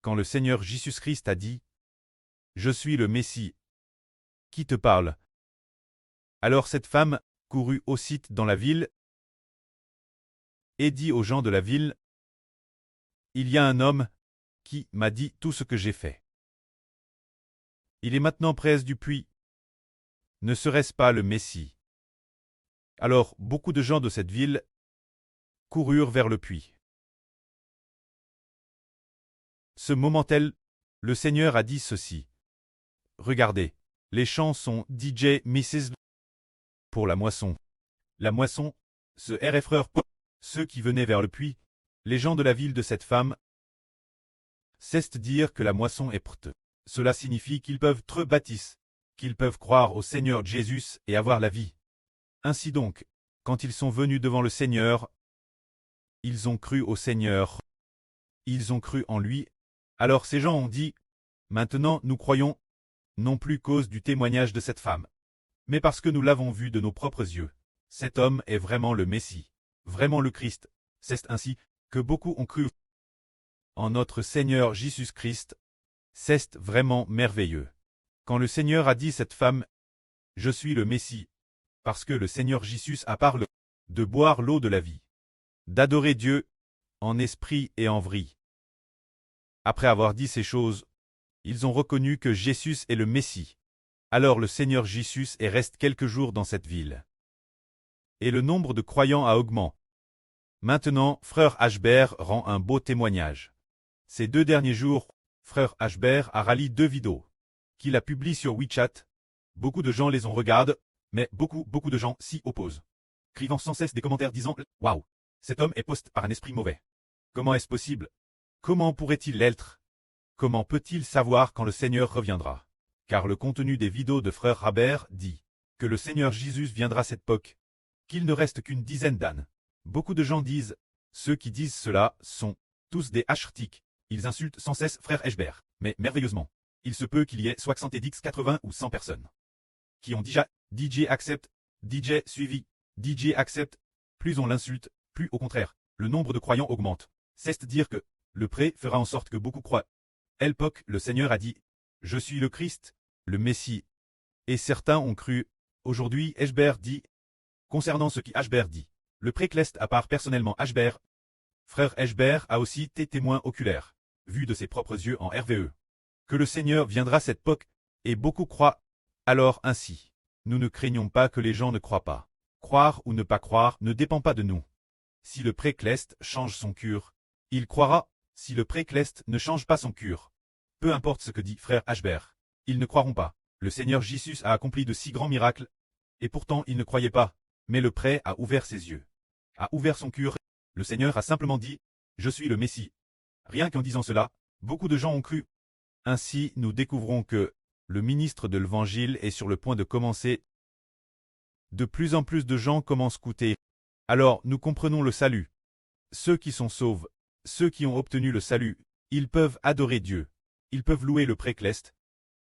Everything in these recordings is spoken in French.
quand le Seigneur Jésus-Christ a dit « Je suis le Messie. Qui te parle ?» Alors cette femme courut aussitôt dans la ville et dit aux gens de la ville « Il y a un homme qui m'a dit tout ce que j'ai fait. Il est maintenant près du puits. Ne serait-ce pas le Messie ?» Alors beaucoup de gens de cette ville coururent vers le puits. Ce moment-là, le Seigneur a dit ceci. Regardez, les champs sont DJ Mrs. pour la moisson. La moisson, ce RF ceux qui venaient vers le puits, les gens de la ville de cette femme, cessent dire que la moisson est prête. Cela signifie qu'ils peuvent être baptisés, qu'ils peuvent croire au Seigneur Jésus et avoir la vie. Ainsi donc, quand ils sont venus devant le Seigneur, ils ont cru au Seigneur. Ils ont cru en lui. Alors ces gens ont dit, « Maintenant nous croyons, non plus cause du témoignage de cette femme, mais parce que nous l'avons vu de nos propres yeux. Cet homme est vraiment le Messie, vraiment le Christ. C'est ainsi que beaucoup ont cru en notre Seigneur Jésus-Christ. C'est vraiment merveilleux. Quand le Seigneur a dit cette femme, « Je suis le Messie », parce que le Seigneur Jésus a parlé de boire l'eau de la vie, d'adorer Dieu en esprit et en vrai. Après avoir dit ces choses, ils ont reconnu que Jésus est le Messie. Alors le Seigneur Jésus est resté quelques jours dans cette ville. Et le nombre de croyants a augmenté. Maintenant, Frère Ashbert rend un beau témoignage. Ces 2 derniers jours, Frère Ashbert a rallié 2 vidéos qu'il a publiées sur WeChat. Beaucoup de gens les ont regardées, mais beaucoup de gens s'y opposent, écrivant sans cesse des commentaires disant « Waouh, cet homme est posté par un esprit mauvais. Comment est-ce possible? Comment pourrait-il l'être? Comment peut-il savoir quand le Seigneur reviendra ?» Car le contenu des vidéos de Frère Rabert dit que le Seigneur Jésus viendra à cette époque, qu'il ne reste qu'une dizaine d'années. Beaucoup de gens disent, ceux qui disent cela sont tous des achrtiques. Ils insultent sans cesse Frère Ashbert. Mais merveilleusement, il se peut qu'il y ait 70, 80 ou 100 personnes qui ont déjà DJ accepte, DJ suivi, DJ accepte. Plus on l'insulte, plus au contraire, le nombre de croyants augmente. C'est dire que le pré fera en sorte que beaucoup croient. L'époque, le Seigneur a dit, « Je suis le Christ, le Messie. » Et certains ont cru. Aujourd'hui, Ashbert dit, concernant ce qui Ashbert dit, le précleste à part personnellement Ashbert, Frère Ashbert a aussi été témoin oculaire, vu de ses propres yeux en RVE, que le Seigneur viendra cette époque, et beaucoup croient. Alors ainsi, nous ne craignons pas que les gens ne croient pas. Croire ou ne pas croire ne dépend pas de nous. Si le précleste change son cure, il croira. Si le précleste ne change pas son cure, peu importe ce que dit Frère Ashbert, ils ne croiront pas. Le Seigneur Jésus a accompli de si grands miracles, et pourtant ils ne croyaient pas. Mais le prêtre a ouvert ses yeux, a ouvert son cœur. Le Seigneur a simplement dit, « Je suis le Messie. » Rien qu'en disant cela, beaucoup de gens ont cru. Ainsi, nous découvrons que le ministre de l'Évangile est sur le point de commencer. De plus en plus de gens commencent à écouter. Alors, nous comprenons le salut. Ceux qui sont sauvés, ceux qui ont obtenu le salut, ils peuvent adorer Dieu. Ils peuvent louer le précleste.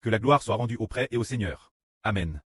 Que la gloire soit rendue au prêtre et au Seigneur. Amen.